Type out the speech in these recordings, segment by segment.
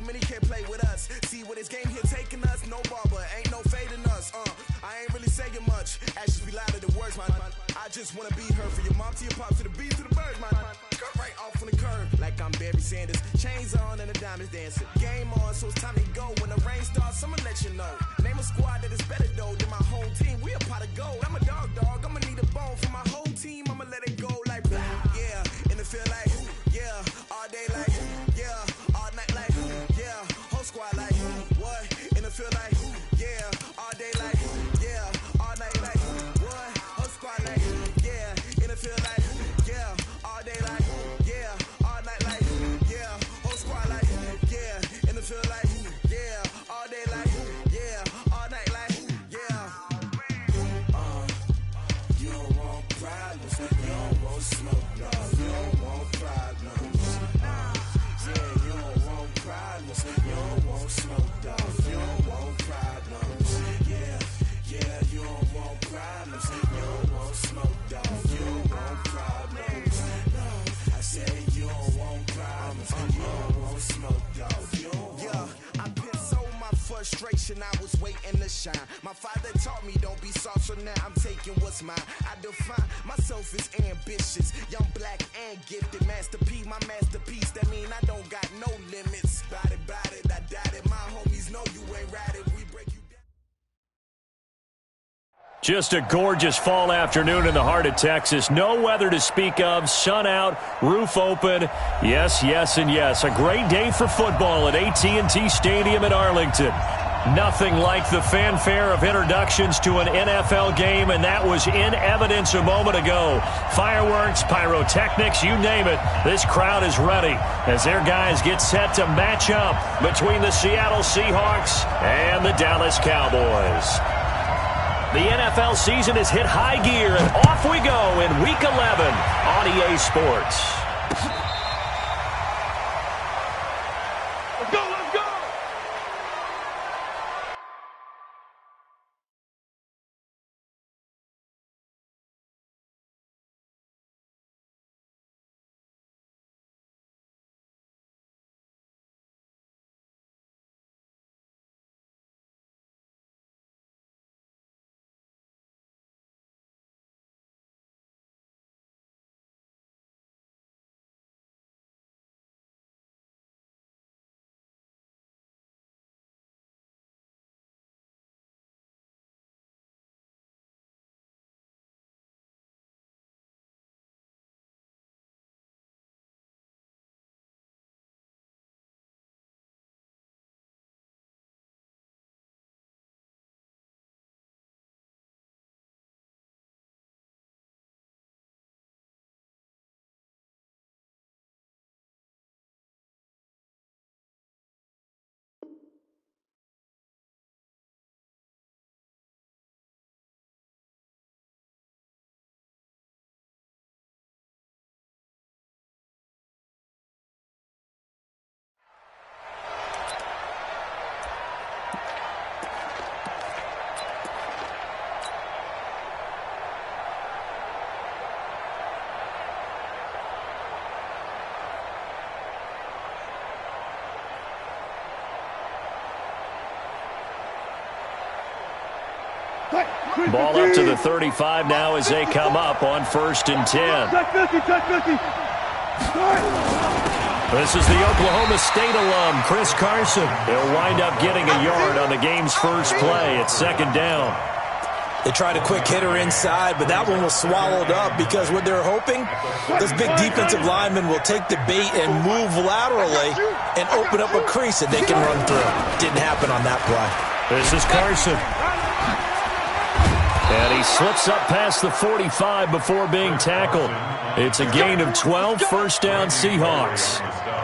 many can't play with us. See where this game here taking us. No barber, ain't no fading us. I ain't really saying much. Actions be louder than words, man. I just wanna be heard from your mom to your pop to the beat to the birds, man. Cut right off on the curb like I'm Barry Sanders. Chains on and the diamonds dancing. Game on, so it's time to go. When the rain starts, I'ma let you know. Name a squad that is better though than my home team. We a pot of gold. I'm a dog. I'ma need a bone for my whole team. I'ma let it go like blah. Yeah, and it feel like yeah, all day like yeah, all night like yeah, whole squad like what? And it feel like yeah, all day like yeah, all night like what? Whole squad like yeah, and it feel like yeah, all day like yeah, all night like yeah, whole squad like yeah, and it feel like yeah, all day like yeah, all night like yeah. You don't want problems, you don't want smoke, dog. You don't want problems. Yeah, you don't want problems, you don't want smoke, dog. You don't want problems. Yeah, you don't want problems, you don't want smoke, dog. You don't want problems. No, I said you don't want problems, you don't want smoke, dog. You don't want. I pissed so my frustration, I was waiting to shine. My father taught me don't be soft, so now I'm taking what's mine. I define myself as ambitious, young, black, and gifted. Master P, my masterpiece. That mean I don't got no limits. Bout it, I doubt it. My homies know you ain't ride it. We break you down. Just a gorgeous fall afternoon in the heart of Texas. No weather to speak of. Sun out, roof open. Yes, yes, and yes. A great day for football at AT&T Stadium in Arlington. Nothing like the fanfare of introductions to an NFL game, and that was in evidence a moment ago. Fireworks, pyrotechnics, you name it. This crowd is ready as their guys get set to match up between the Seattle Seahawks and the Dallas Cowboys. The NFL season has hit high gear, and off we go in Week 11 on EA Sports. Let's go, let's go! Ball up to the 35 now as they come up on 1st and 10. This is the Oklahoma State alum, Chris Carson. He'll wind up getting a yard on the game's first play at 2nd down. They tried a quick hitter inside, but that one was swallowed up because what they're hoping, those big defensive linemen will take the bait and move laterally and open up a crease that they can run through. Didn't happen on that play. This is Carson. And he slips up past the 45 before being tackled. It's a gain of 12, 1st down Seahawks.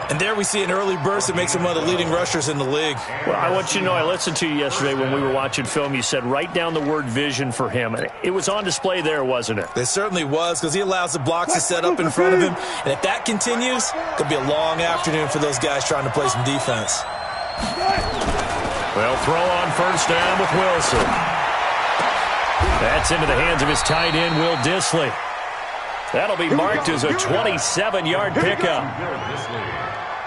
And there we see an early burst that makes him one of the leading rushers in the league. Well, I want you to know, I listened to you yesterday when we were watching film. You said write down the word vision for him. It was on display there, wasn't it? It certainly was, because he allows the blocks to set up in front of him. And if that continues, it could be a long afternoon for those guys trying to play some defense. Well, throw on 1st down with Wilson. That's into the hands of his tight end, Will Dissly. That'll be marked as a 27-yard pickup.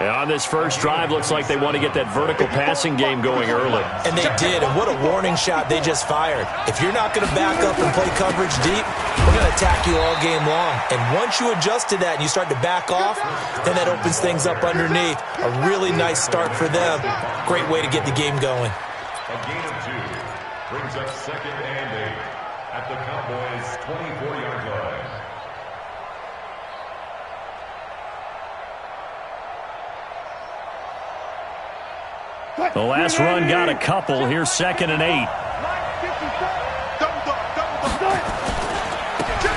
And on this first drive, looks like they want to get that vertical passing game going early. And they did, and what a warning shot they just fired. If you're not going to back up and play coverage deep, we're going to attack you all game long. And once you adjust to that and you start to back off, then that opens things up underneath. A really nice start for them. Great way to get the game going. A gain of 2 brings up 2nd and 8 at the Cowboys' 24-yard line. The last run got a couple. Here's 2nd and 8.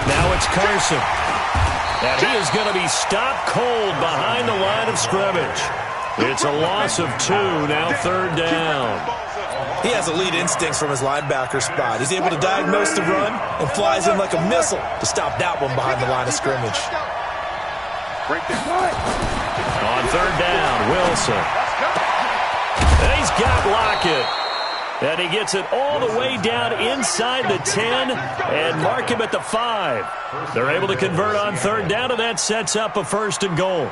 Now it's Carson. And he is going to be stopped cold behind the line of scrimmage. It's a loss of 2, now 3rd down. He has elite instincts from his linebacker spot. He's able to diagnose the run and flies in like a missile to stop that one behind the line of scrimmage. On 3rd down, Wilson. And he's got Lockett. And he gets it all the way down inside the 10 and mark him at the 5. They're able to convert on 3rd down, and that sets up a 1st and goal.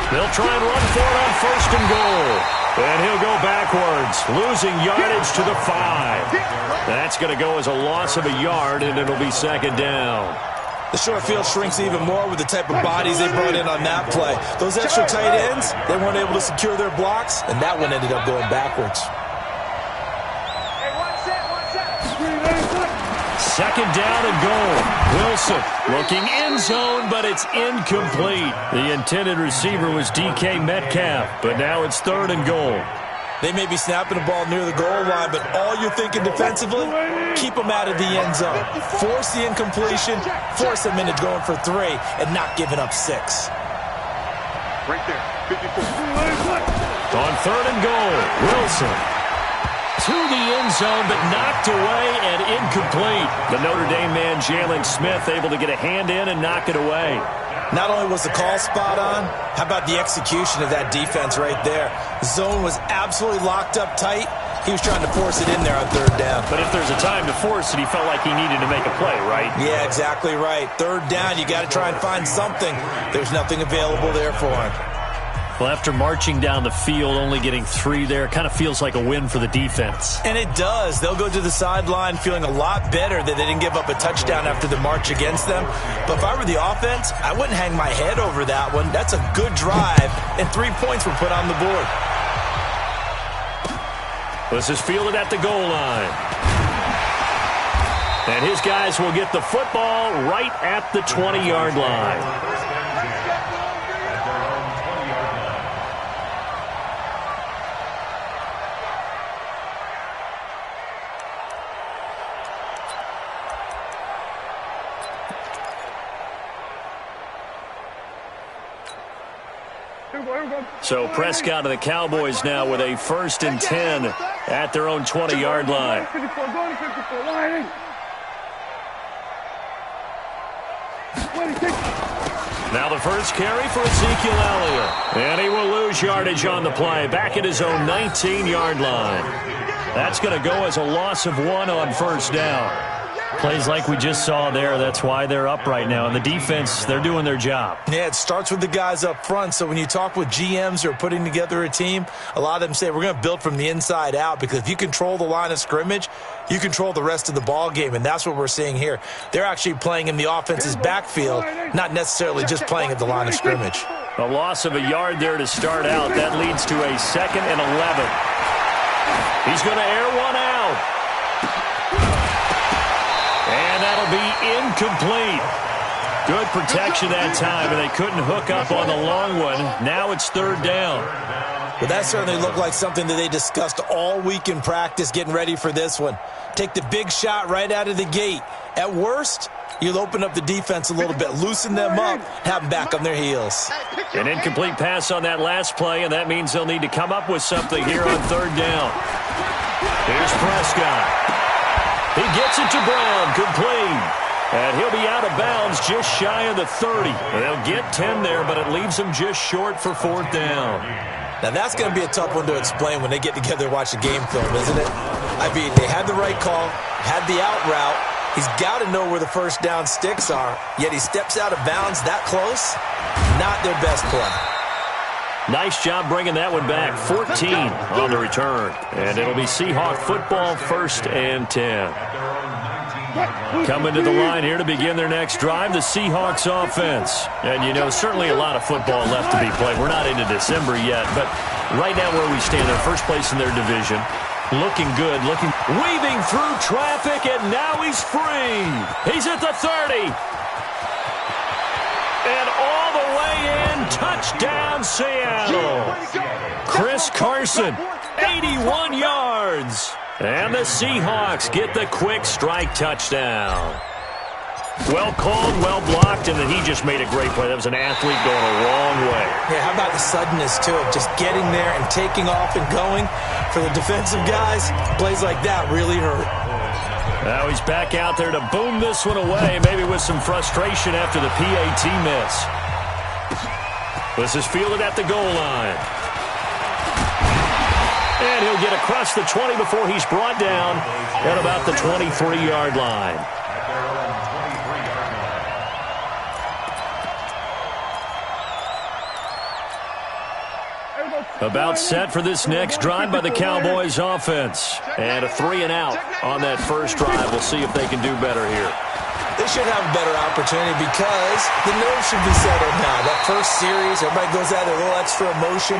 They'll try and run for it on 1st and goal. And he'll go backwards, losing yardage to the 5. That's going to go as a loss of a yard, and it'll be 2nd down. The short field shrinks even more with the type of bodies they brought in on that play. Those extra tight ends, they weren't able to secure their blocks, and that one ended up going backwards. 2nd down and goal. Wilson looking end zone, but it's incomplete. The intended receiver was DK Metcalf, but now it's 3rd and goal. They may be snapping the ball near the goal line, but all you're thinking defensively, keep them out of the end zone. Force the incompletion, force them into going for 3, and not giving up 6. Right there, 54. On 3rd and goal, Wilson to the end zone, but knocked away and incomplete. The Notre Dame man, Jalen Smith, able to get a hand in and knock it away. Not only was the call spot on, how about the execution of that defense right there? Zone was absolutely locked up tight. He was trying to force it in there on 3rd down. But if there's a time to force it, he felt like he needed to make a play, right? Yeah, exactly right. 3rd down, you got to try and find something. There's nothing available there for him. Well, after marching down the field, only getting 3 there, kind of feels like a win for the defense. And it does. They'll go to the sideline feeling a lot better that they didn't give up a touchdown after the march against them. But if I were the offense, I wouldn't hang my head over that one. That's a good drive, and 3 points were put on the board. This is fielded at the goal line. And his guys will get the football right at the 20-yard line. So Prescott and the Cowboys now with a 1st and 10 at their own 20-yard line. Now the first carry for Ezekiel Elliott. And he will lose yardage on the play. Back at his own 19-yard line. That's going to go as a loss of 1 on 1st down. Plays like we just saw there. That's why they're up right now. And the defense, they're doing their job. Yeah, it starts with the guys up front. So when you talk with GMs who are putting together a team, a lot of them say we're going to build from the inside out, because if you control the line of scrimmage, you control the rest of the ball game. And that's what we're seeing here. They're actually playing in the offense's backfield, not necessarily just playing at the line of scrimmage. A loss of a yard there to start out. That leads to a 2nd and 11. He's going to air one out. And that'll be incomplete. Good protection that time, and they couldn't hook up on the long one. Now it's 3rd down. But that certainly looked like something that they discussed all week in practice, getting ready for this one. Take the big shot right out of the gate. At worst, you'll open up the defense a little bit, loosen them up, have them back on their heels. An incomplete pass on that last play, and that means they'll need to come up with something here on 3rd down. Here's Prescott. He gets it to Brown, complete. And he'll be out of bounds just shy of the 30. And they'll get 10 there, but it leaves him just short for 4th down. Now, that's going to be a tough one to explain when they get together and watch the game film, isn't it? I mean, they had the right call, had the out route. He's got to know where the first down sticks are, yet he steps out of bounds that close. Not their best play. Nice job bringing that one back. 14 on the return. And it'll be Seahawk football, 1st and 10. Coming to the line here to begin their next drive, the Seahawks offense. And, you know, certainly a lot of football left to be played. We're not into December yet, but right now where we stand, they're first place in their division. Looking good, weaving through traffic, and now he's free. He's at the 30. And all the way in, touchdown Seattle. Chris Carson, 81 yards. And the Seahawks get the quick strike touchdown. Well called, well blocked, and then he just made a great play. That was an athlete going a long way. Yeah, how about the suddenness, too, of just getting there and taking off and going? For the defensive guys, plays like that really hurt. Now he's back out there to boom this one away, maybe with some frustration after the PAT miss. This is fielded at the goal line. And he'll get across the 20 before he's brought down at about the 23-yard line. About set for this next drive by the Cowboys offense. And a 3 and out on that first drive. We'll see if they can do better here. They should have a better opportunity because the nerves should be settled now. That first series, everybody goes out there, a little extra emotion.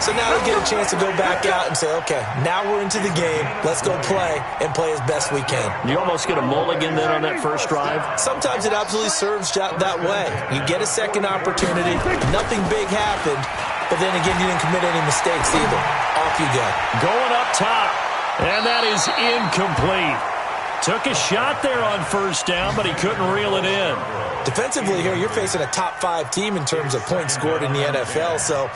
So now they get a chance to go back out and say, okay, now we're into the game. Let's go play and play as best we can. You almost get a mulligan then on that first drive? Sometimes it absolutely serves that way. You get a second opportunity. Nothing big happened. But then again, you didn't commit any mistakes either. Off you go. Going up top. And that is incomplete. Took a shot there on first down, but he couldn't reel it in. Defensively here, you're facing a top-5 team in terms of points scored in the NFL. So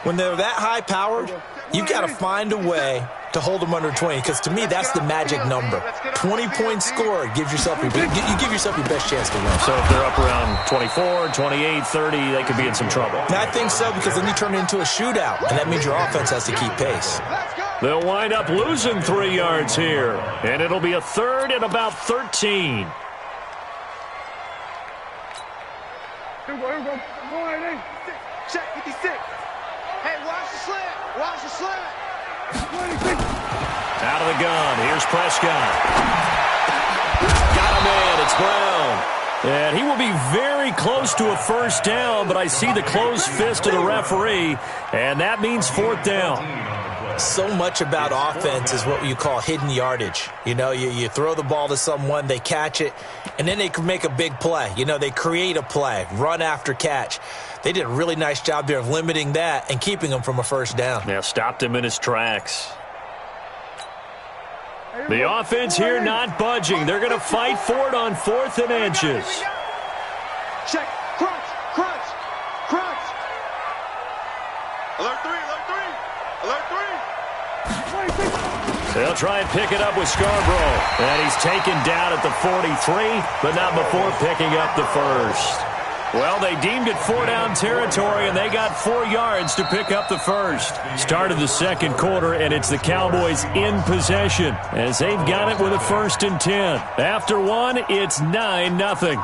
when they're that high-powered, you've got to find a way to hold them under 20. Because to me, that's the magic number. 20 points scored gives yourself you give yourself your best chance to win. So if they're up around 24, 28, 30, they could be in some trouble. And I think so, because then you turn it into a shootout, and that means your offense has to keep pace. They'll wind up losing 3 yards here. And it'll be a 3rd and about 13. Here we go. Check 56. Hey, watch the slant. Watch the slant. 26. Out of the gun. Here's Prescott. Got him in. It's Brown. And he will be very close to a first down, but I see the closed fist of the referee, and that means 4th down. So much about offense is what you call hidden yardage. You know, you throw the ball to someone, they catch it, and then they can make a big play. You know, they create a play, run after catch. They did a really nice job there of limiting that and keeping him from a first down. Yeah, stopped him in his tracks. The offense here not budging. They're going to fight for it on 4th and inches. Check. Crunch. Crunch. Crunch. Alert 3. Alert 3. Alert 3. They'll try and pick it up with Scarborough. And he's taken down at the 43, but not before picking up the first. Well, they deemed it 4-down territory, and they got 4 yards to pick up the first. Start of the second quarter, and it's the Cowboys in possession as they've got it with a 1st and 10. After one, it's 9-0.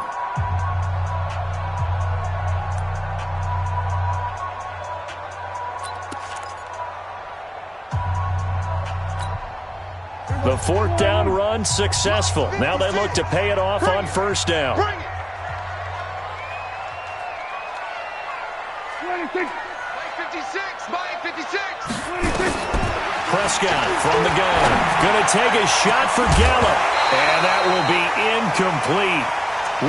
The 4th down run successful. Now they look to pay it off on first down. 56. Mike 56. Prescott from the gun. Going to take a shot for Gallup. And that will be incomplete.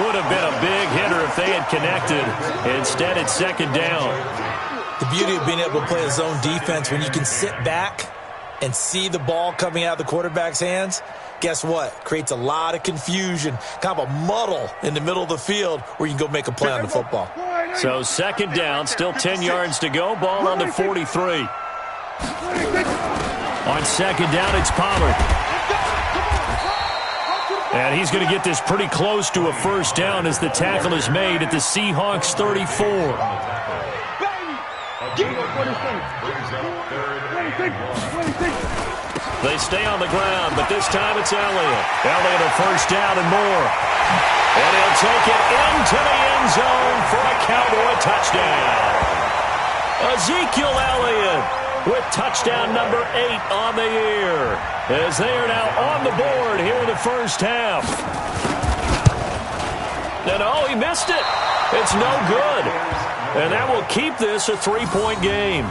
Would have been a big hitter if they had connected. Instead, it's 2nd down. The beauty of being able to play a zone defense when you can sit back and see the ball coming out of the quarterback's hands, guess what? Creates a lot of confusion, kind of a muddle in the middle of the field where you can go make a play on the football. So 2nd down, still 10 yards to go. Ball on the 43. On 2nd down, it's Pollard. And he's going to get this pretty close to a first down as the tackle is made at the Seahawks 34. They stay on the ground, but this time it's Elliott. Elliott a first down and more. And he'll take it into the end zone for a Cowboy touchdown. Ezekiel Elliott with touchdown number 8 on the year, as they are now on the board here in the first half. And oh, he missed it. It's no good. And that will keep this a 3-point game.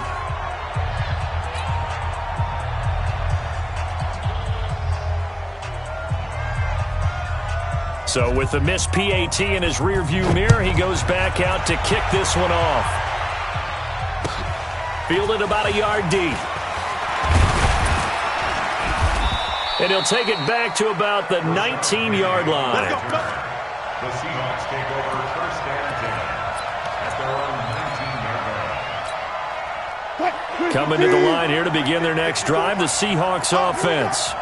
So with the missed PAT in his rearview mirror, he goes back out to kick this one off. Fielded about a yard deep. And he'll take it back to about the 19-yard line. The Seahawks take over first and 10 at their own 19-yard line. Coming to the line here to begin their next drive, the Seahawks offense.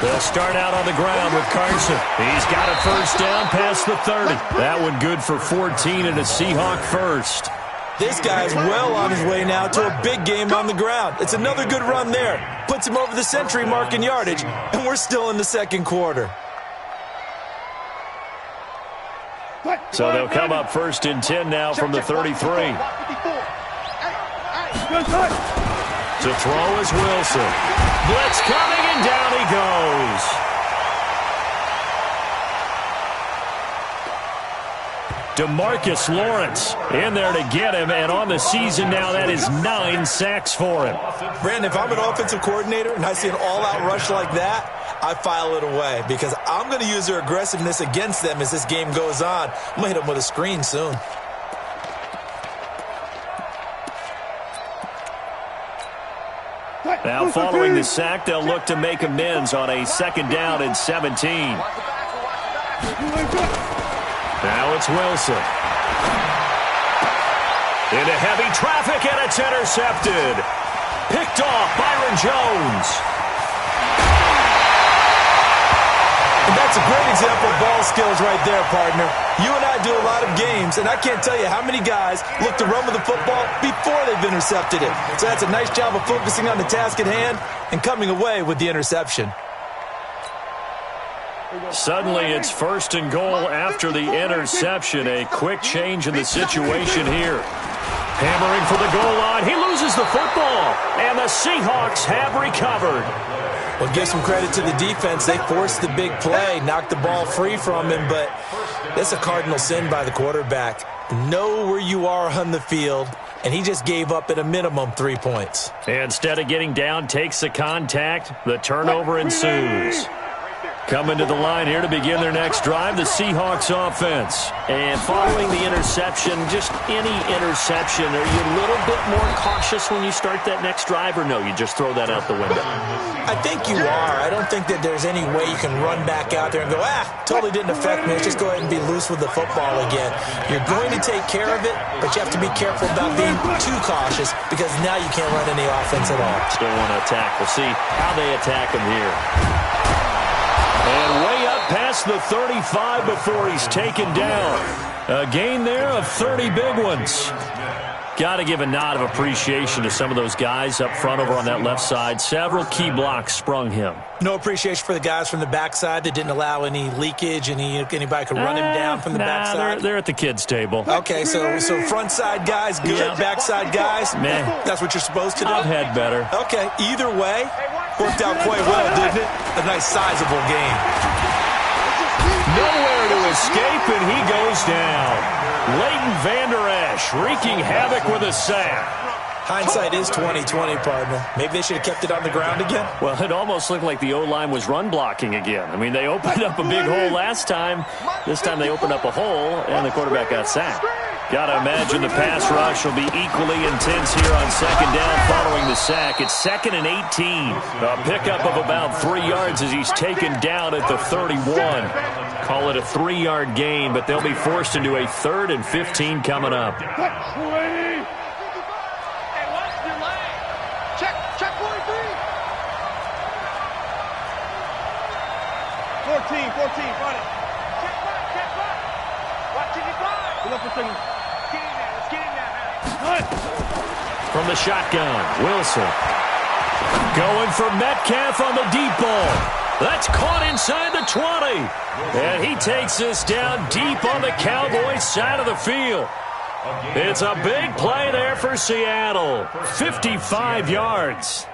They'll start out on the ground with Carson. He's got a first down past the 30. That one good for 14 and a Seahawk first. This guy's well on his way now to a big game on the ground. It's another good run there. Puts him over the century mark in yardage, and we're still in the second quarter. So they'll come up first and 10 now from the 33. To throw is Wilson. Blitz coming, and down he goes. DeMarcus Lawrence in there to get him, and on the season now, that is 9 sacks for him. Brandon, if I'm an offensive coordinator and I see an all-out rush like that, I file it away because I'm going to use their aggressiveness against them as this game goes on. I'm going to hit them with a screen soon. Now following the sack, they'll look to make amends on a second down and 17. Now it's Wilson. Into heavy traffic, and it's intercepted. Picked off Byron Jones. And that's a great example of ball skills right there, partner. You and I do a lot of games, and I can't tell you how many guys look to run with the football before they've intercepted it. So that's a nice job of focusing on the task at hand and coming away with the interception. Suddenly it's first and goal after the interception. A quick change in the situation here. Hammering for the goal line. He loses the football, and the Seahawks have recovered. Well, give some credit to the defense. They forced the big play, knocked the ball free from him, but that's a cardinal sin by the quarterback. Know where you are on the field, and he just gave up at a minimum 3 points. Instead of getting down, takes the contact. The turnover ensues. Coming to the line here to begin their next drive, the Seahawks offense. And following the interception, just any interception, are you a little bit more cautious when you start that next drive, or no, you just throw that out the window? I think you are. I don't think that there's any way you can run back out there and go, totally didn't affect me. Let's just go ahead and be loose with the football again. You're going to take care of it, but you have to be careful about being too cautious because now you can't run any offense at all. Still want to attack. We'll see how they attack him here. And way up past the 35 before he's taken down. A gain there of 30 big ones. Got to give a nod of appreciation to some of those guys up front over on that left side. Several key blocks sprung him. No appreciation for the guys from the backside that didn't allow any leakage, anybody could run him down from the backside. They're at the kids' table. Okay, so front side guys good, yeah. Backside guys, meh. That's what you're supposed to do? I've had better. Okay, either way, worked out quite well, didn't it? A nice sizable game. Nowhere to escape, and he goes down. Leighton Vander Esch wreaking havoc with a sack. Hindsight is 20/20, partner. Maybe they should have kept it on the ground again. Well, it almost looked like the O-line was run blocking again. I mean, they opened up a big hole last time. This time they opened up a hole, and the quarterback got sacked. Got to imagine the pass rush will be equally intense here on second down following the sack. It's 2nd and 18. A pickup of about 3 yards as he's taken down at the 31. Call it a 3-yard gain, but they'll be forced into a 3rd and 15 coming up. Check 43. fight it. Check back. Watching you blind. Get up a second. Let's get in there. From the shotgun, Wilson. Going for Metcalf on the deep ball. That's caught inside the 20. And he takes this down deep on the Cowboys side of the field. It's a big play there for Seattle. 55 yards.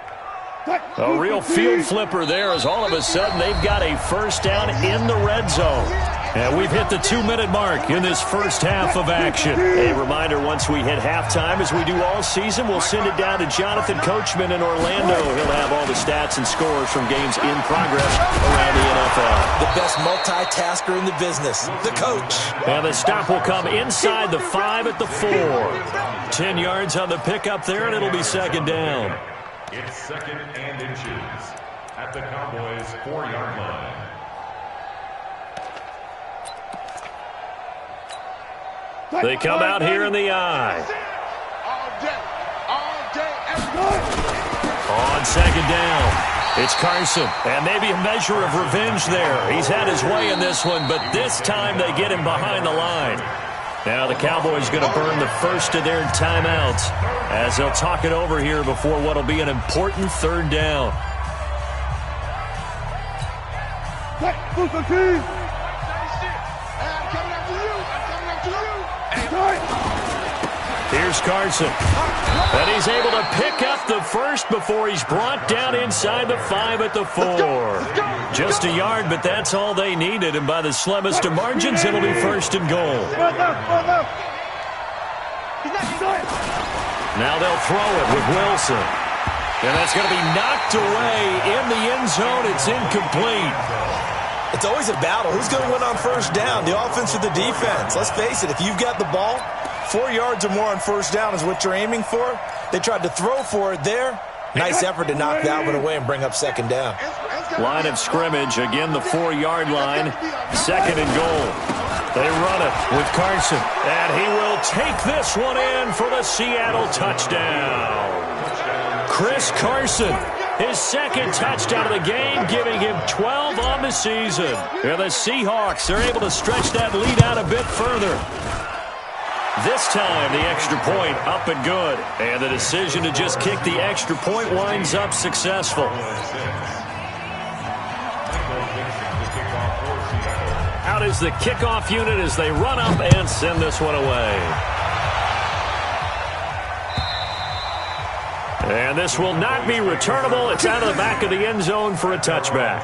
A real field flipper there as all of a sudden they've got a first down in the red zone. And we've hit the 2-minute mark in this first half of action. A reminder, once we hit halftime, as we do all season, we'll send it down to Jonathan Coachman in Orlando. He'll have all the stats and scores from games in progress around the NFL. The best multitasker in the business, the coach. And the stop will come inside the 5 at the 4. 10 yards on the pickup there, and it'll be second down. It's second and inches at the Cowboys' 4-yard line. They come out here in the eye. On second down, it's Carson. And maybe a measure of revenge there. He's had his way in this one, but this time they get him behind the line. Now the Cowboys going to burn the first of their timeouts as they'll talk it over here before what will be an important third down. Here's Carson. And he's able to pick up the first before he's brought down inside the 5 at the 4. Just a yard, but that's all they needed. And by the slimmest of margins, it'll be first and goal. Now they'll throw it with Wilson. And that's going to be knocked away in the end zone. It's incomplete. It's always a battle. Who's going to win on first down, the offense or the defense? Let's face it, if you've got the ball, 4 yards or more on first down is what you're aiming for. They tried to throw for it there. Nice effort to knock that one away and bring up second down. Line of scrimmage, again the 4-yard line. Second and goal. They run it with Carson. And he will take this one in for the Seattle touchdown. Chris Carson, his second touchdown of the game, giving him 12 on the season. And the Seahawks are able to stretch that lead out a bit further. This time, the extra point up and good. And the decision to just kick the extra point winds up successful. Out is the kickoff unit as they run up and send this one away. And this will not be returnable. It's out of the back of the end zone for a touchback.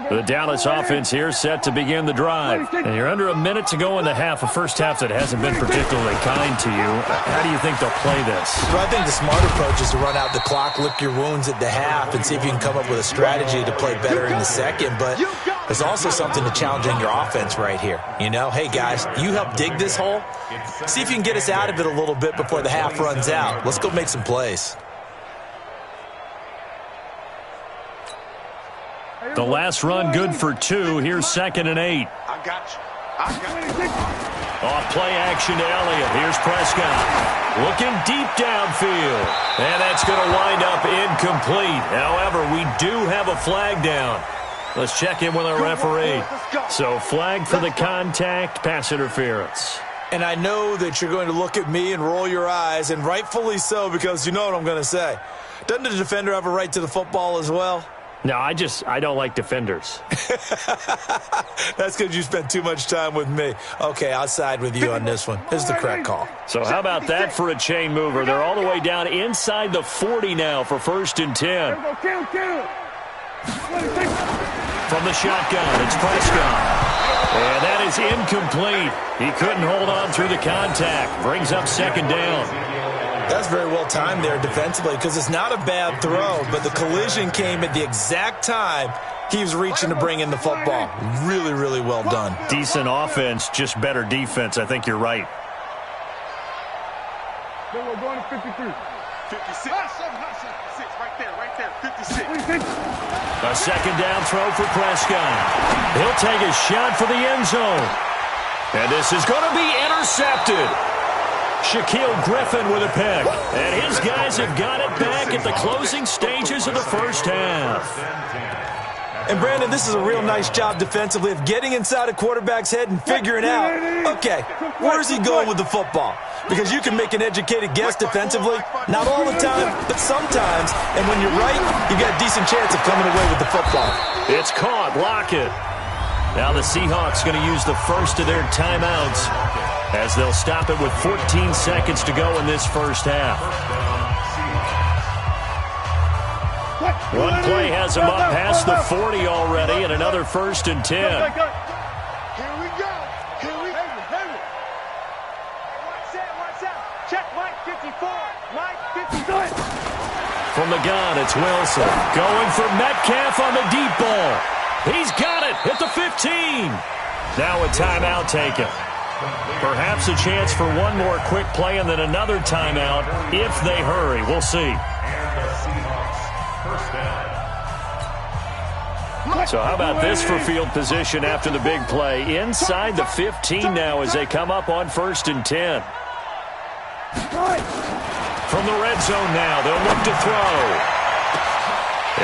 The Dallas offense here set to begin the drive. And you're under a minute to go in the half, a first half that hasn't been particularly kind to you. How do you think they'll play this? Well, I think the smart approach is to run out the clock, lick your wounds at the half, and see if you can come up with a strategy to play better in the second. But there's also something to challenging your offense right here. You know, hey, guys, you help dig this hole. See if you can get us out of it a little bit before the half runs out. Let's go make some plays. The last run good for 2. Here's second and 8. I got you. Off play action to Elliott. Here's Prescott. Looking deep downfield. And that's going to wind up incomplete. However, we do have a flag down. Let's check in with our referee. So flag for the contact, pass interference. And I know that you're going to look at me and roll your eyes, and rightfully so, because you know what I'm going to say. Doesn't the defender have a right to the football as well? No, I don't like defenders. That's because you spent too much time with me. Okay, I'll side with you on this one. This is the correct call. So how about that for a chain mover? They're all the way down inside the 40 now for first and 10. From the shotgun, it's Prescott. And that is incomplete. He couldn't hold on through the contact. Brings up second down. That's very well timed there defensively because it's not a bad throw, but the collision came at the exact time he was reaching to bring in the football. Really, really well done. Decent offense, just better defense. I think you're right. Then we're going to 53. 56. Right there, 56. A second down throw for Prescott. He'll take a shot for the end zone. And this is going to be intercepted. Shaquille Griffin with a pick. And his guys have got it back at the closing stages of the first half. And, Brandon, this is a real nice job defensively of getting inside a quarterback's head and figuring out, okay, where's he going with the football? Because you can make an educated guess defensively, not all the time, but sometimes. And when you're right, you've got a decent chance of coming away with the football. It's caught. Lockett. Now the Seahawks going to use the first of their timeouts as they'll stop it with 14 seconds to go in this first half. One play has him up past the 40 already, and another 1st and 10. Here we go. Watch out. Check Mike 54. Mike 54. From the gun, it's Wilson. Going for Metcalf on the deep ball. He's got it at the 15. Now a timeout taken. Perhaps a chance for one more quick play and then another timeout if they hurry. We'll see. So how about this for field position after the big play? Inside the 15 now as they come up on 1st and 10. From the red zone now, they'll look to throw.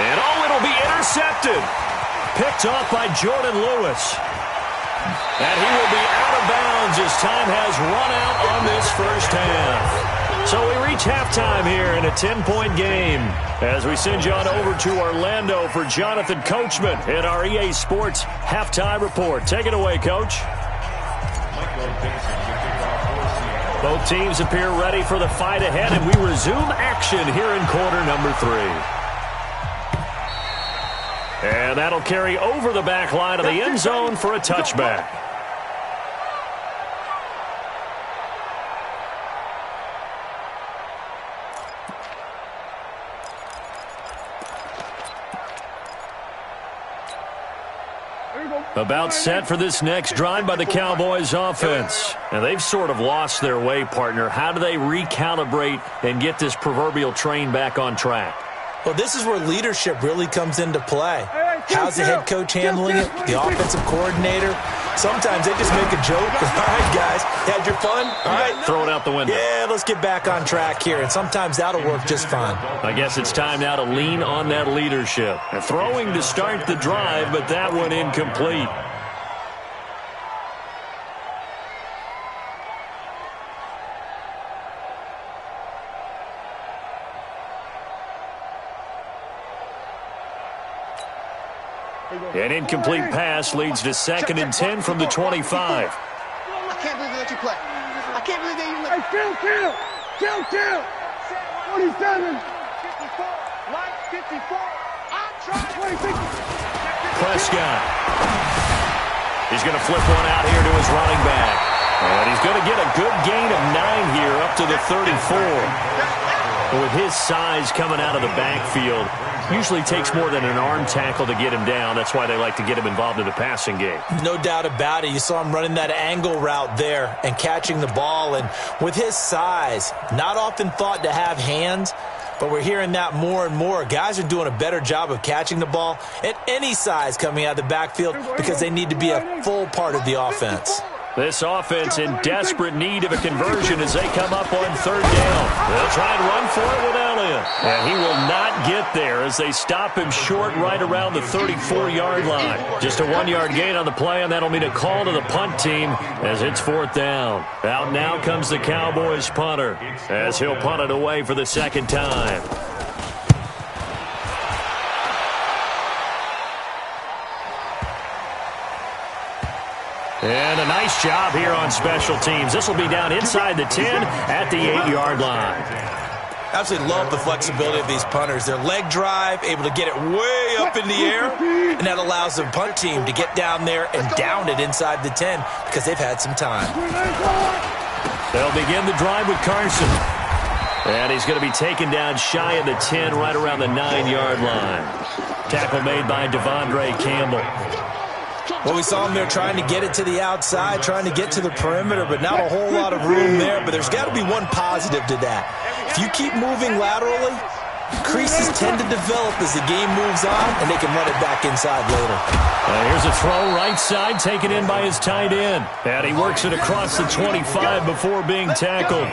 And it'll be intercepted. Picked off by Jordan Lewis. And he will be out of bounds as time has run out on this first half. So we reach halftime here in a 10-point game as we send you on over to Orlando for Jonathan Coachman in our EA Sports Halftime Report. Take it away, Coach. Both teams appear ready for the fight ahead, and we resume action here in quarter number 3. And that'll carry over the back line of the end zone for a touchback. About set for this next drive by the Cowboys offense. And they've sort of lost their way, partner. How do they recalibrate and get this proverbial train back on track? Well, this is where leadership really comes into play. How's the head coach handling it? The offensive coordinator? Sometimes they just make a joke. All right, guys, had your fun? All right. Throw it out the window. Yeah, let's get back on track here. And sometimes that'll work just fine. I guess it's time now to lean on that leadership. Throwing to start the drive, but that one incomplete. An incomplete pass leads to 2nd and 10 from the 25. I can't believe they let you play. I can't believe they even let you play. Chill. 47. 54. Mike 54. I'm trying. 26. Prescott. He's going to flip one out here to his running back. And he's going to get a good gain of 9 here up to the 34. But with his size coming out of the backfield, usually takes more than an arm tackle to get him down. That's why they like to get him involved in the passing game. No doubt about it. You saw him running that angle route there and catching the ball. And with his size, not often thought to have hands, but we're hearing that more and more. Guys are doing a better job of catching the ball at any size coming out of the backfield because they need to be a full part of the offense. This offense in desperate need of a conversion as they come up on 3rd down. They'll try and run for it with Elliott. And he will not get there as they stop him short right around the 34-yard line. Just a 1-yard gain on the play, and that'll mean a call to the punt team as it's 4th down. Out now comes the Cowboys punter as he'll punt it away for the 2nd time. And a nice job here on special teams. This will be down inside the 10 at the 8-yard line. Absolutely love the flexibility of these punters. Their leg drive, able to get it way up in the air, and that allows the punt team to get down there and down it inside the 10 because they've had some time. They'll begin the drive with Carson. And he's going to be taken down shy of the 10 right around the 9-yard line. Tackle made by Devondre Campbell. Well, we saw him there trying to get it to the outside, trying to get to the perimeter, but not a whole lot of room there. But there's got to be one positive to that. If you keep moving laterally, creases tend to develop as the game moves on, and they can run it back inside later. Here's a throw right side, taken in by his tight end. And he works it across the 25 before being tackled.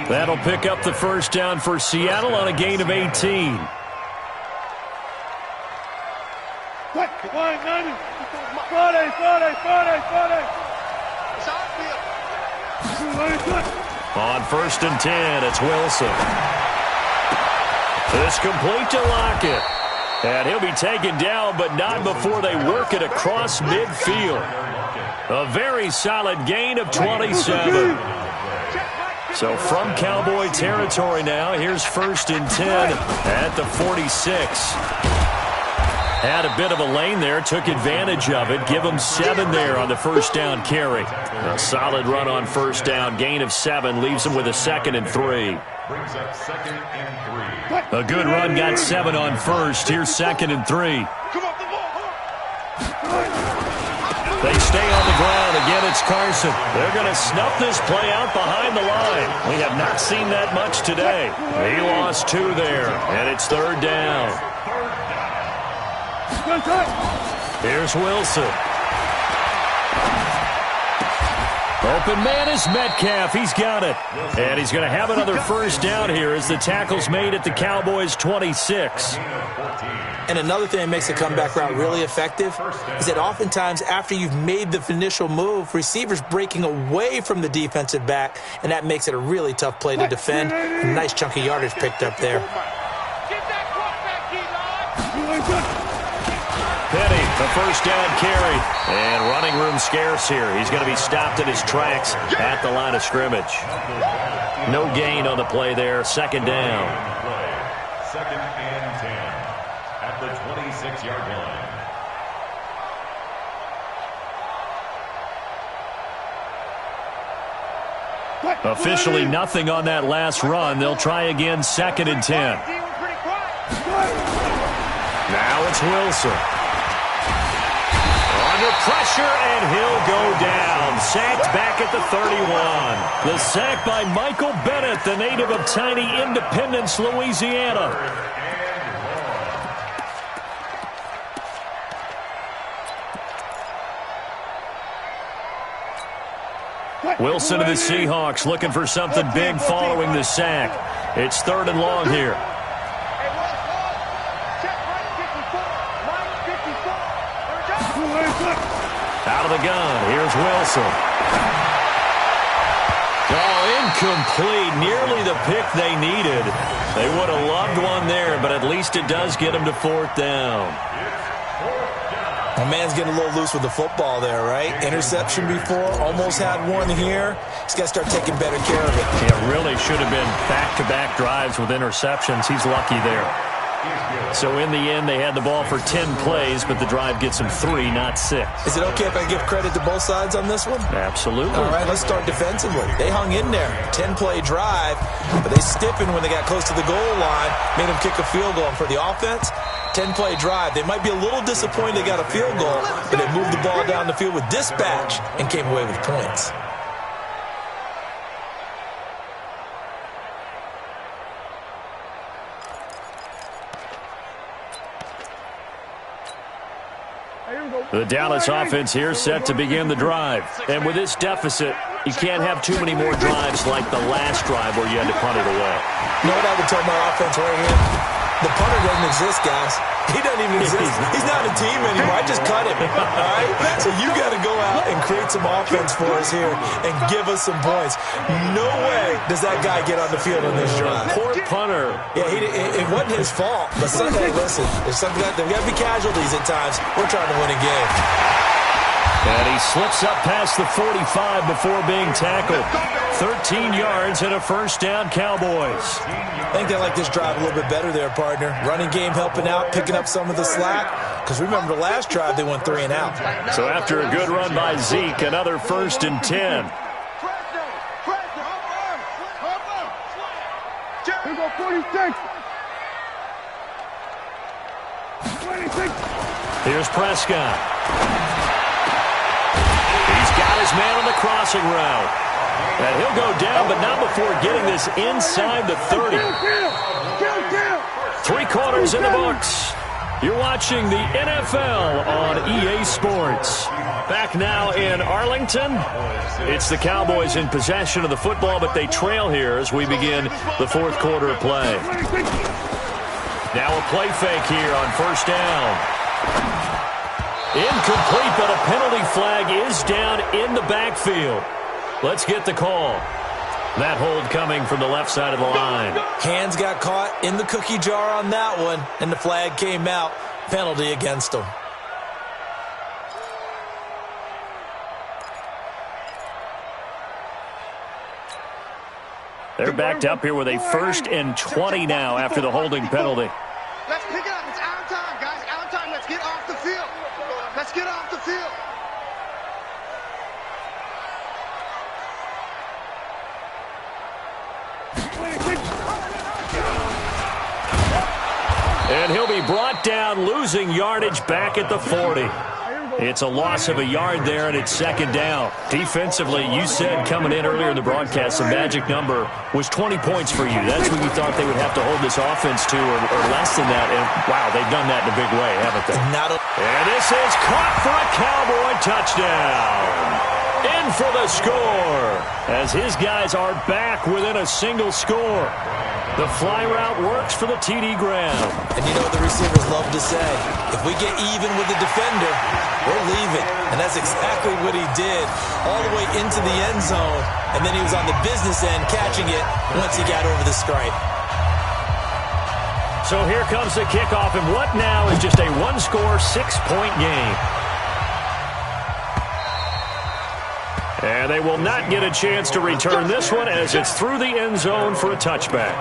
That'll pick up the first down for Seattle on a gain of 18. On 1st and 10, it's Wilson. It's complete to Lockett. And he'll be taken down, but not before they work it across midfield. A very solid gain of 27. So from Cowboy territory now, here's 1st and 10 at the 46. Had a bit of a lane there, took advantage of it. Give him 7 there on the first down carry. A solid run on first down, gain of 7, leaves him with a 2nd and 3. Brings up 2nd and 3. A good run, got 7 on first. Here's 2nd and 3. They stay on the ground. Again, it's Carson. They're going to snuff this play out behind the line. We have not seen that much today. He lost 2 there, and it's 3rd down. Here's Wilson. Open man is Metcalf. He's got it. And he's going to have another first down here as the tackle's made at the Cowboys' 26. And another thing that makes the comeback route really effective is that oftentimes after you've made the initial move, receivers breaking away from the defensive back, and that makes it a really tough play to defend. A nice chunk of yardage picked up there. Penny, the first down carry. And running room scarce here. He's going to be stopped in his tracks at the line of scrimmage. No gain on the play there. 2nd down. 2nd and 10 at the 26-yard line. Officially nothing on that last run. They'll try again, 2nd and 10. Now it's Wilson. Under pressure, and he'll go down. Sacked back at the 31. The sack by Michael Bennett, the native of tiny Independence, Louisiana. Wilson of the Seahawks looking for something big following the sack. It's 3rd and long here. Out of the gun, here's Wilson. Oh, incomplete. Nearly the pick they needed. They would have loved one there, but at least it does get them to 4th down. My man's getting a little loose with the football there, right? Interception before, almost had one here. He's got to start taking better care of it. Yeah, really should have been back-to-back drives with interceptions. He's lucky there. So in the end, they had the ball for 10 plays, but the drive gets them 3, not 6. Is it okay if I give credit to both sides on this one? Absolutely. All right, let's start defensively. They hung in there. 10-play drive, but they stiffened when they got close to the goal line, made them kick a field goal. And for the offense, 10-play drive. They might be a little disappointed they got a field goal, but they moved the ball down the field with dispatch and came away with points. The Dallas offense here set to begin the drive. And with this deficit, you can't have too many more drives like the last drive where you had to punt it away. You know what I would tell my offense right here? The punter doesn't exist, guys. He doesn't even exist. He's not a team anymore. I just cut him. All right? So you got to go out and create some offense for us here and give us some points. No way does that guy get on the field on this drive. Poor punter. Yeah, it wasn't his fault. But Sunday, listen, there's got to be casualties at times. We're trying to win a game. And he slips up past the 45 before being tackled. 13 yards and a first down, Cowboys. I think they like this drive a little bit better there, partner. Running game helping out, picking up some of the slack. Because remember, the last drive they went 3 and out. So after a good run by Zeke, another 1st and 10. Here go 46. Here's Prescott. He's got his man on the crossing route. And he'll go down, but not before getting this inside the 30. 3 quarters in the books. You're watching the NFL on EA Sports. Back now in Arlington. It's the Cowboys in possession of the football, but they trail here as we begin the 4th quarter of play. Now a play fake here on 1st down. Incomplete, but a penalty flag is down in the backfield. Let's get the call. That hold coming from the left side of the line. Hands got caught in the cookie jar on that one, and the flag came out. Penalty against them. They're backed up here with a 1st and 20 now after the holding penalty. Let's pick it up. It's our time, guys. Our time. Let's get off the field. Let's get off the field. And he'll be brought down, losing yardage back at the 40. It's a loss of a yard there, and it's 2nd down. Defensively, you said coming in earlier in the broadcast, the magic number was 20 points for you. That's what you thought they would have to hold this offense to, or less than that. And, wow, they've done that in a big way, haven't they? And this is caught for a Cowboy touchdown. In for the score, as his guys are back within a single score. The fly route works for the TD Graham. And you know what the receivers love to say? If we get even with the defender, we're leaving. And that's exactly what he did, all the way into the end zone. And then he was on the business end catching it once he got over the stripe. So here comes the kickoff, and what now is just a one-score, 6-point game. And they will not get a chance to return this one as it's through the end zone for a touchback.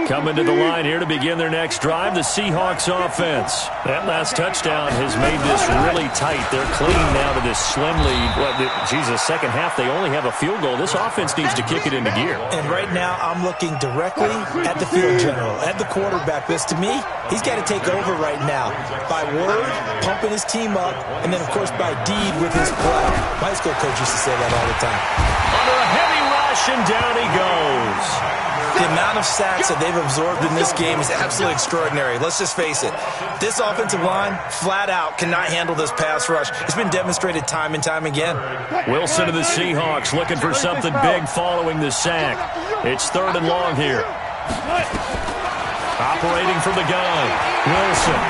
Coming to the line here to begin their next drive, the Seahawks offense. That last touchdown has made this really tight. They're clinging now to this slim lead. Second half, they only have a field goal. This offense needs to kick it into gear. And right now, I'm looking directly at the field general, at the quarterback. Because to me, he's got to take over right now. By word, pumping his team up, and then, of course, by deed with his play. My high school coach used to say that all the time. Under a heavy rush, and down he goes. The amount of sacks that they've absorbed in this game is absolutely extraordinary. Let's just face it. This offensive line, flat out, cannot handle this pass rush. It's been demonstrated time and time again. Wilson of the Seahawks looking for something big following the sack. It's 3rd and long here. Operating from the gun, Wilson.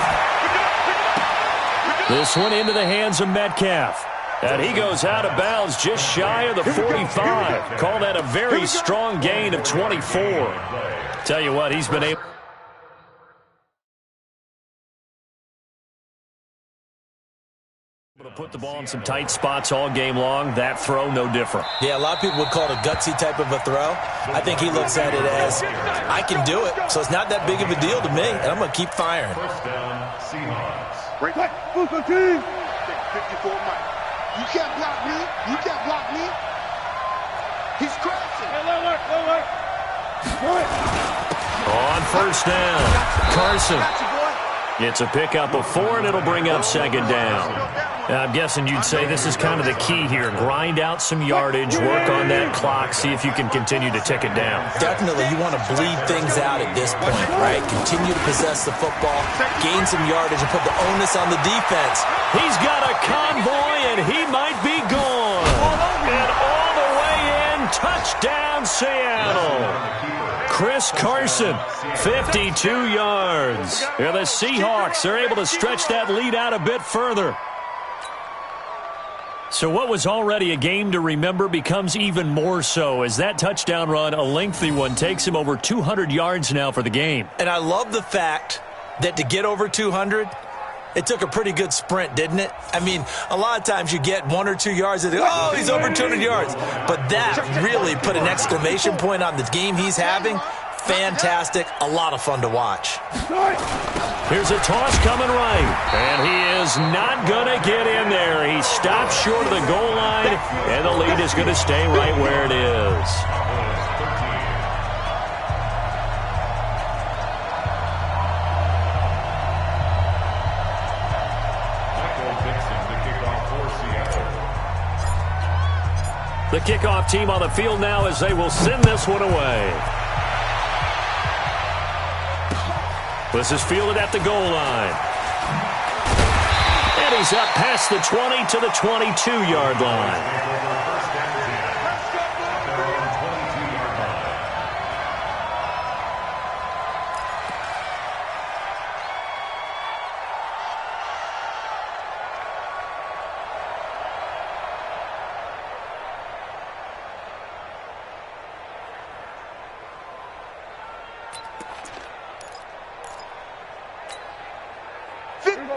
This one into the hands of Metcalf. And he goes out of bounds just shy of the 45. Call that a very strong gain of 24. Tell you what, he's been able to put the ball in some tight spots all game long. That throw, no different. Yeah, a lot of people would call it a gutsy type of a throw. I think he looks at it as, I can do it, so it's not that big of a deal to me, and I'm going to keep firing. 1st down, Seahawks. Break. 54 Mike. You can't block me. You can't block me. He's crashing. On 1st down, Carson. It's a pickup of 4, and it'll bring up 2nd down. Now, I'm guessing you'd say this is kind of the key here. Grind out some yardage, work on that clock, see if you can continue to tick it down. Definitely, you want to bleed things out at this point, right? Continue to possess the football, gain some yardage, and put the onus on the defense. He's got a convoy, and he might be gone. And all the way in, touchdown, Seattle. Chris Carson, 52 yards. Yeah, the Seahawks are able to stretch that lead out a bit further. So what was already a game to remember becomes even more so as that touchdown run, a lengthy one, takes him over 200 yards now for the game. And I love the fact that to get over 200, it took a pretty good sprint, didn't it? I mean, a lot of times you get 1 or 2 yards and oh, he's over 200 yards. But that really put an exclamation point on the game he's having. Fantastic. A lot of fun to watch. Here's a toss coming right. And he is not going to get in there. He stops short of the goal line, and the lead is going to stay right where it is. The kickoff team on the field now as they will send this one away. This is fielded at the goal line. And he's up past the 20 to the 22-yard line.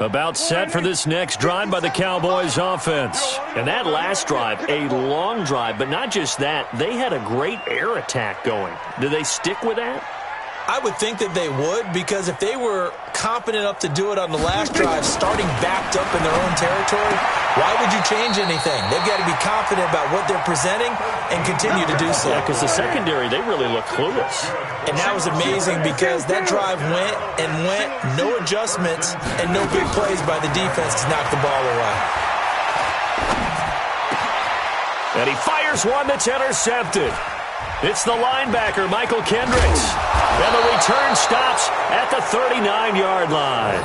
About set for this next drive by the Cowboys offense. And that last drive, a long drive, but not just that, they had a great air attack going. Do they stick with that? I would think that they would, because if they were confident enough to do it on the last drive, starting backed up in their own territory, why would you change anything? They've got to be confident about what they're presenting and continue to do so. Yeah, because the secondary, they really look clueless. And that was amazing because that drive went and went, no adjustments and no big plays by the defense to knock the ball away. And he fires one that's intercepted. It's the linebacker, Michael Kendricks. And the return stops at the 39-yard line.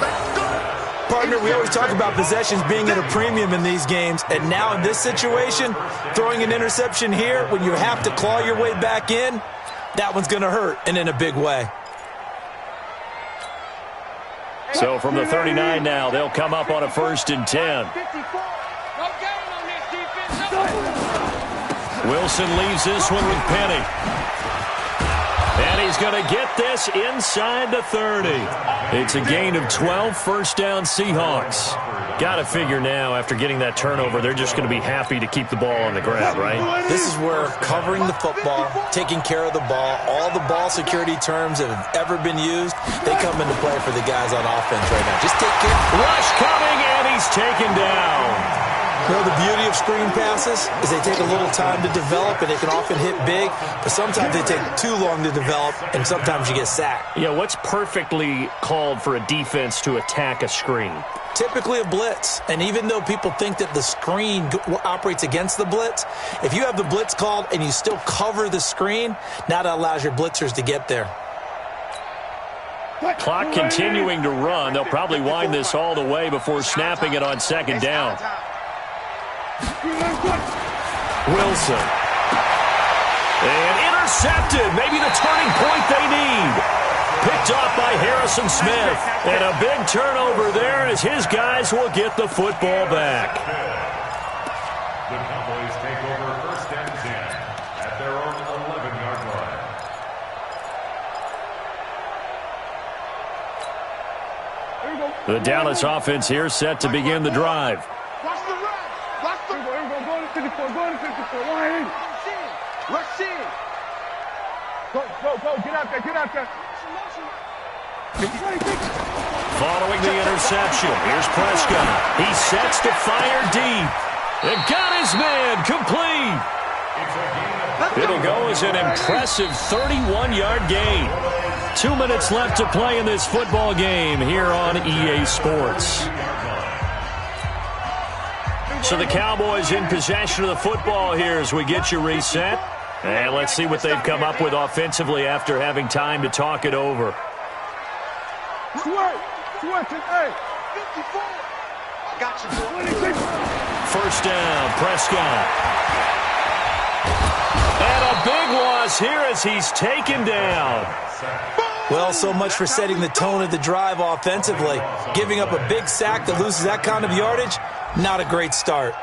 Partner, we always talk about possessions being at a premium in these games, and now in this situation, throwing an interception here when you have to claw your way back in, that one's going to hurt, and in a big way. So from the 39 now, they'll come up on a 1st and 10. Wilson leaves this one with Penny. And he's going to get this inside the 30. It's a gain of 12, first down Seahawks. Got to figure now, after getting that turnover, they're just going to be happy to keep the ball on the ground, right? This is where covering the football, taking care of the ball, all the ball security terms that have ever been used, they come into play for the guys on offense right now. Just take care. Rush coming, and he's taken down. You know, the beauty of screen passes is they take a little time to develop, and they can often hit big, but sometimes they take too long to develop, and sometimes you get sacked. Yeah, what's perfectly called for a defense to attack a screen? Typically a blitz, and even though people think that the screen operates against the blitz, if you have the blitz called and you still cover the screen, now that allows your blitzers to get there. Clock continuing to run. They'll probably wind this all the way before snapping it on 2nd down. Wilson. And intercepted. Maybe the turning point they need. Picked off by Harrison Smith. And a big turnover there as his guys will get the football back. The Cowboys take over 1st and 10 at their own 11-yard line. The Dallas offense here set to begin the drive. Watch the run. Watch the run. Go to 54. Go to 54. Rush in. Go. Get out there. Get out there. Following the interception, here's Prescott. He sets to fire deep. And got his man complete. It'll go as an impressive 31-yard gain. 2 minutes left to play in this football game here on EA Sports. So the Cowboys in possession of the football here as we get you reset. And let's see what they've come up with offensively after having time to talk it over. Hey, 54. Got you. 1st down, Prescott. And a big loss here as he's taken down. Well, so much for setting the tone of the drive offensively. Giving up a big sack that loses that kind of yardage, not a great start.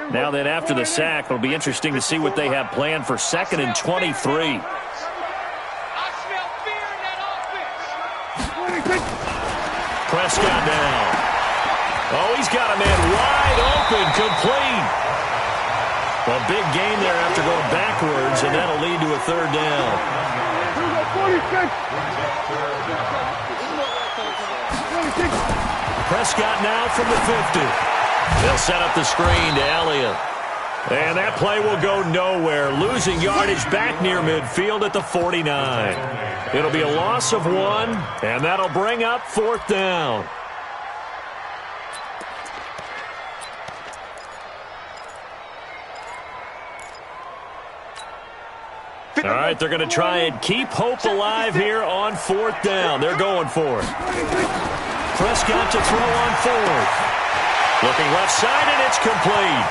Now then, after the sack, it'll be interesting to see what they have planned for 2nd and 23. I smell fear in that offense. Prescott down. Oh, he's got a man wide open, complete. A big gain there after going backwards, and that'll lead to a 3rd down. Prescott now from the 50. They'll set up the screen to Elliott. And that play will go nowhere, losing yardage back near midfield at the 49. It'll be a loss of 1, and that'll bring up 4th down. All right, they're going to try and keep hope alive here on 4th down. They're going for it. Prescott to throw on 4th. Looking left side, and it's complete.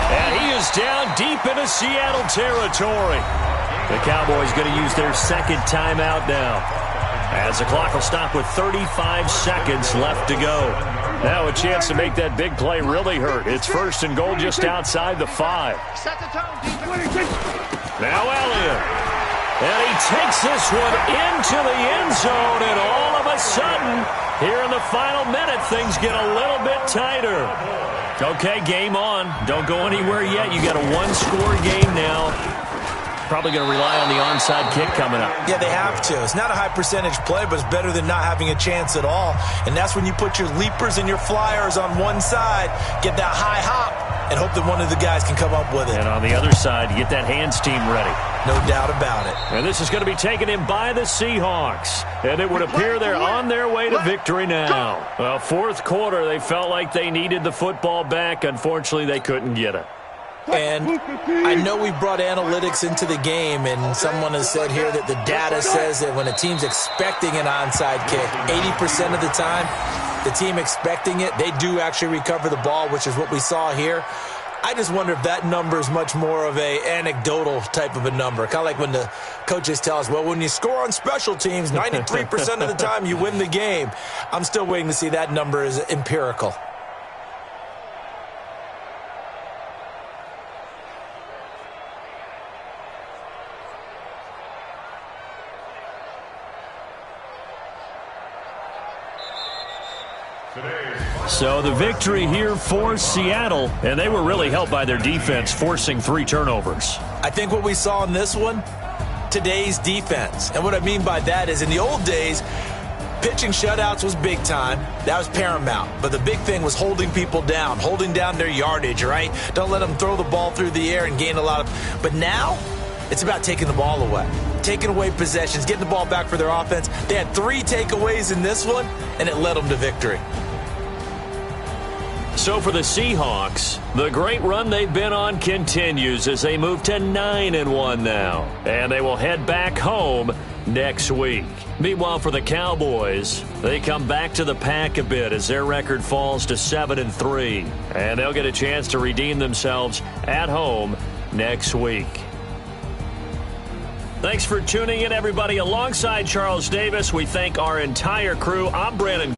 And he is down deep into Seattle territory. The Cowboys going to use their 2nd timeout now, as the clock will stop with 35 seconds left to go. Now a chance to make that big play really hurt. It's 1st and goal just outside the 5. Now Elliott. And he takes this one into the end zone, and all of a sudden, here in the final minute, things get a little bit tighter. Okay, game on. Don't go anywhere yet. You got a 1-score game now. Probably going to rely on the onside kick coming up. Yeah, they have to. It's not a high percentage play, but it's better than not having a chance at all. And that's when you put your leapers and your flyers on one side, get that high hop, and hope that one of the guys can come up with it. And on the other side, get that hands team ready. No doubt about it. And this is going to be taken in by the Seahawks. And it would appear they're on their way to victory now. Well, 4th quarter, they felt like they needed the football back. Unfortunately, they couldn't get it. And I know we brought analytics into the game, and someone has said here that the data says that when a team's expecting an onside kick, 80% of the time, the team expecting it, they do actually recover the ball, which is what we saw here. I just wonder if that number is much more of a anecdotal type of a number. Kind of like when the coaches tell us, well, when you score on special teams, 93% of the time you win the game. I'm still waiting to see that number is empirical. So the victory here for Seattle, and they were really helped by their defense, forcing 3 turnovers. I think what we saw in this one, today's defense. And what I mean by that is in the old days, pitching shutouts was big time. That was paramount. But the big thing was holding people down, holding down their yardage, right? Don't let them throw the ball through the air and gain a lot of... But now, it's about taking the ball away. Taking away possessions, getting the ball back for their offense. They had 3 takeaways in this one, and it led them to victory. So for the Seahawks, the great run they've been on continues as they move to 9-1 now. And they will head back home next week. Meanwhile, for the Cowboys, they come back to the pack a bit as their record falls to 7-3. And they'll get a chance to redeem themselves at home next week. Thanks for tuning in, everybody. Alongside Charles Davis, we thank our entire crew. I'm Brandon.